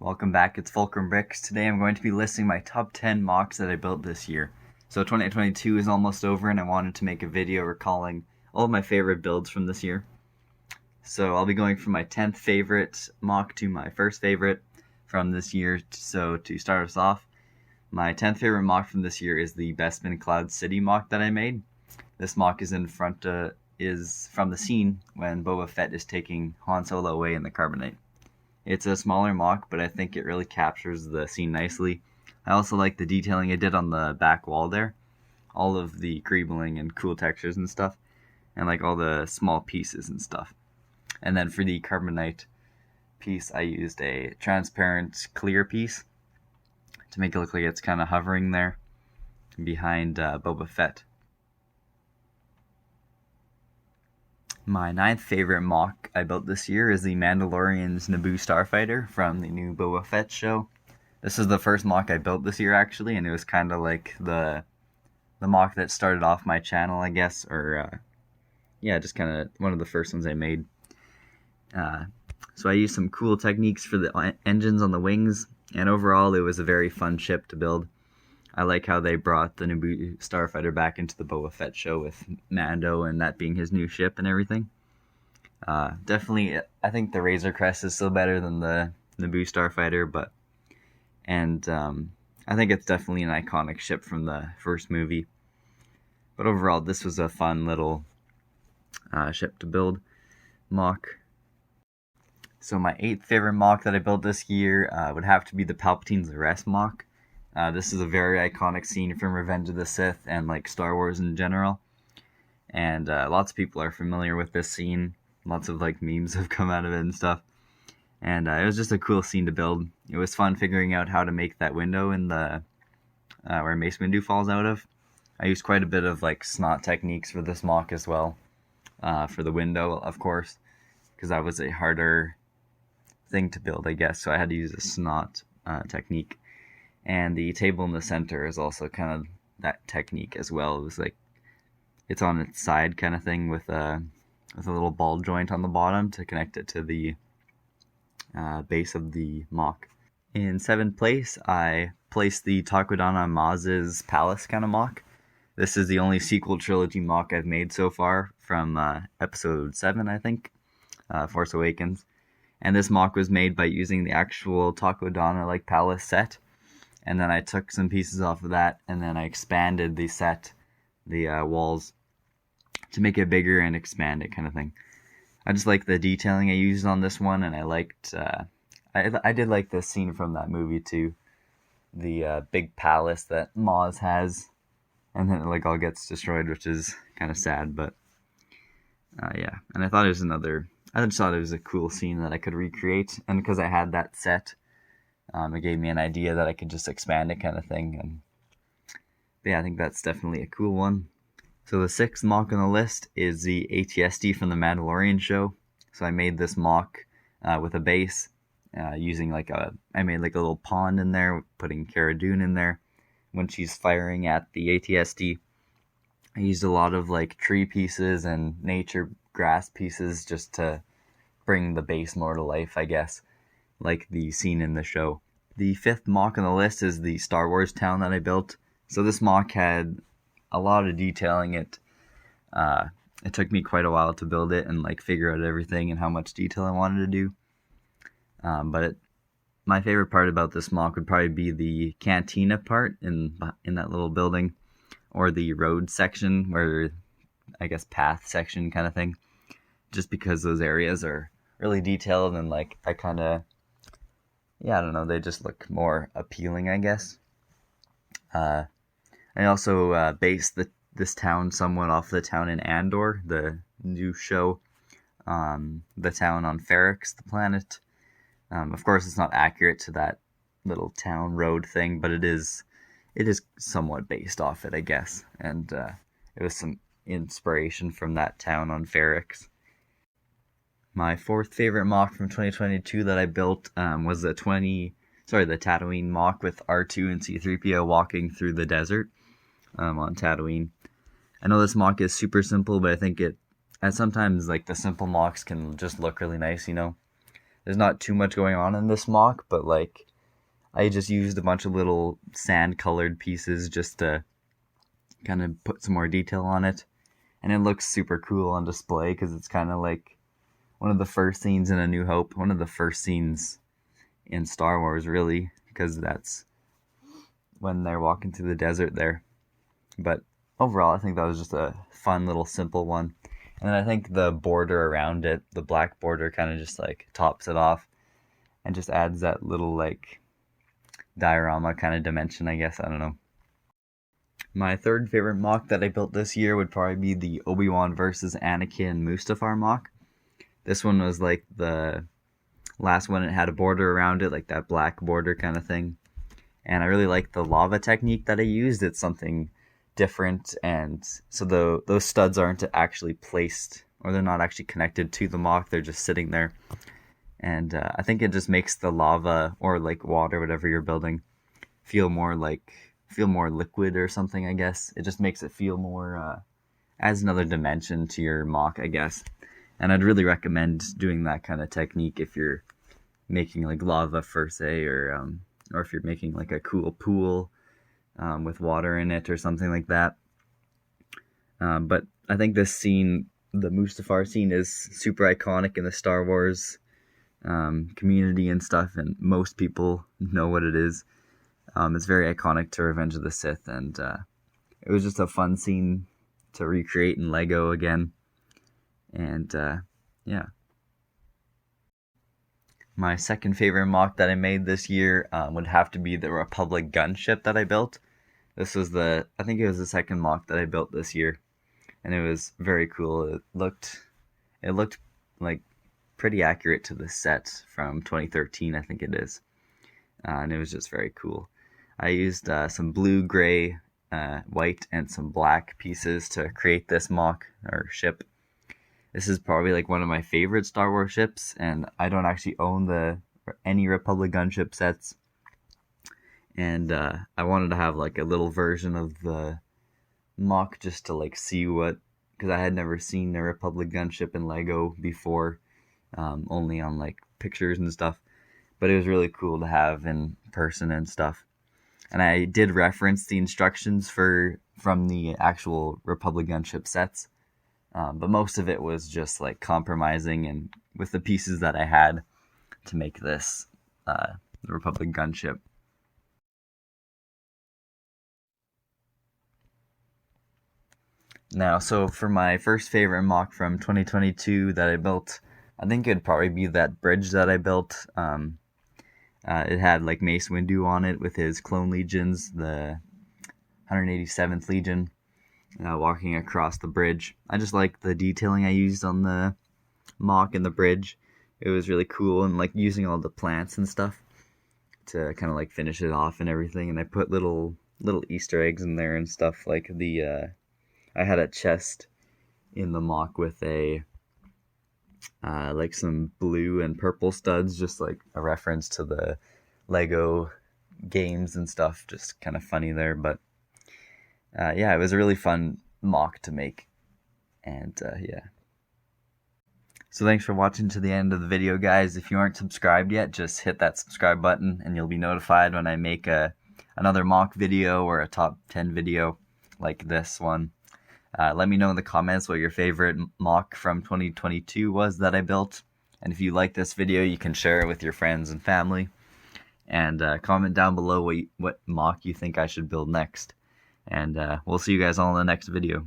Welcome back, it's Fulcrum Bricks. Today I'm going to be listing my top 10 MOCs that I built this year. So 2022 is almost over and I wanted to make a video recalling all of my favorite builds from this year. So I'll be going from my 10th favorite MOC to my first favorite from this year. So to start us off, my 10th favorite MOC from this year is the Bestman Cloud City MOC that I made. This MOC is from the scene when Boba Fett is taking Han Solo away in the carbonite. It's a smaller MOC, but I think it really captures the scene nicely. I also like the detailing I did on the back wall there. All of the greebling and cool textures and stuff. And like all the small pieces and stuff. And then for the carbonite piece, I used a transparent clear piece to make it look like it's kind of hovering there behind Boba Fett. My 9th favorite MOC I built this year is the Mandalorian's Naboo Starfighter from the new Boba Fett show. This is the first MOC I built this year actually, and it was kind of like the MOC that started off my channel, I guess, or just kind of one of the first ones I made. So I used some cool techniques for the engines on the wings, and overall it was a very fun ship to build. I like how they brought the Naboo Starfighter back into the Boba Fett show with Mando and that being his new ship and everything. Definitely, I think the Razor Crest is still better than the Naboo Starfighter, I think it's definitely an iconic ship from the first movie. But overall, this was a fun little ship to build MOC. So my 8th favorite MOC that I built this year would have to be the Palpatine's Arrest MOC. This is a very iconic scene from Revenge of the Sith and like Star Wars in general. And lots of people are familiar with this scene. Lots of like memes have come out of it and stuff. And it was just a cool scene to build. It was fun figuring out how to make that window in the where Mace Windu falls out of. I used quite a bit of like snot techniques for this MOC as well. For the window, of course, because that was a harder thing to build, I guess. So I had to use a snot technique. And the table in the center is also kind of that technique as well. It was like, it's on its side kind of thing with a little ball joint on the bottom to connect it to the base of the MOC. In 7th place, I placed the Takodana Maz's Palace kind of MOC. This is the only sequel trilogy MOC I've made so far from episode 7, I think, Force Awakens. And this MOC was made by using the actual Takodana like palace set. And then I took some pieces off of that, and then I expanded the set, the walls, to make it bigger and expand it kind of thing. I just like the detailing I used on this one, and I liked, I did like the scene from that movie too. The big palace that Maz has, and then it like all gets destroyed, which is kind of sad, but yeah. And I thought it was a cool scene that I could recreate, and because I had that set, it gave me an idea that I could just expand it kind of thing. And yeah, I think that's definitely a cool one. So the 6th MOC on the list is the ATSD from the Mandalorian show. So I made this MOC with a base using I made like a little pond in there, putting Cara Dune in there when she's firing at the ATSD. I used a lot of like tree pieces and nature grass pieces just to bring the base more to life, I guess, like the scene in the show. The 5th MOC on the list is the Star Wars town that I built. So this MOC had a lot of detailing. It took me quite a while to build it and like figure out everything and how much detail I wanted to do. My favorite part about this MOC would probably be the cantina part in that little building, or the road section, where I guess path section kind of thing. Just because those areas are really detailed and like I don't know, they just look more appealing, I guess. I also based this town somewhat off the town in Andor, the new show, the town on Ferrix, the planet. Of course, it's not accurate to that little town road thing, but it is somewhat based off it, I guess. And it was some inspiration from that town on Ferrix. My 4th favorite MOC from 2022 that I built was the Tatooine MOC with R2 and C-3PO walking through the desert on Tatooine. I know this MOC is super simple, but I think sometimes like the simple MOCs can just look really nice, you know. there's not too much going on in this mock, but like I just used a bunch of little sand colored pieces just to kind of put some more detail on it. And it looks super cool on display because it's kind of like one of the first scenes in A New Hope, one of the first scenes in Star Wars, really, because that's when they're walking through the desert there. But overall, I think that was just a fun little simple one. And then I think the border around it, the black border, kind of just like tops it off and just adds that little like diorama kind of dimension, I guess. I don't know. My third favorite mock that I built this year would probably be the Obi-Wan versus Anakin Mustafar mock. This one was like the last one. It had a border around it, like that black border kind of thing. And I really like the lava technique that I used. It's something different, and so those studs aren't actually placed, or they're not actually connected to the mock. They're just sitting there. And I think it just makes the lava or like water, whatever you're building, feel more liquid or something, I guess. It just makes it feel more, adds another dimension to your mock, I guess. And I'd really recommend doing that kind of technique if you're making like lava per se, or if you're making like a cool pool with water in it or something like that. But I think this scene, the Mustafar scene, is super iconic in the Star Wars community and stuff, and most people know what it is. It's very iconic to Revenge of the Sith, and it was just a fun scene to recreate in Lego again. And yeah. My second favorite mock that I made this year would have to be the Republic gunship that I built. This was I think it was the second mock that I built this year, and it was very cool. It looked like pretty accurate to the set from 2013, I think it is, and it was just very cool. I used some blue, gray, white, and some black pieces to create this mock or ship. This is probably like one of my favorite Star Wars ships, and I don't actually own any Republic gunship sets. And I wanted to have like a little version of the mock just to like see because I had never seen a Republic gunship in Lego before, only on like pictures and stuff. But it was really cool to have in person and stuff. And I did reference the instructions from the actual Republic gunship sets. But most of it was just like compromising and with the pieces that I had to make this the Republic gunship. Now, so for my first favorite mock from 2022 that I built, I think it'd probably be that bridge that I built. It had like Mace Windu on it with his clone legions, the 187th Legion. Walking across the bridge. I just like the detailing I used on the mock and the bridge. It was really cool, and like using all the plants and stuff to kind of like finish it off and everything. And I put little Easter eggs in there and stuff, like I had a chest in the mock with like some blue and purple studs, just like a reference to the Lego games and stuff. Just kind of funny there, but yeah, it was a really fun mock to make. And yeah. So thanks for watching to the end of the video, guys. If you aren't subscribed yet, just hit that subscribe button and you'll be notified when I make another mock video or a top 10 video like this one. Let me know in the comments what your favorite mock from 2022 was that I built. And if you like this video, you can share it with your friends and family. And comment down below what mock you think I should build next. And we'll see you guys all in the next video.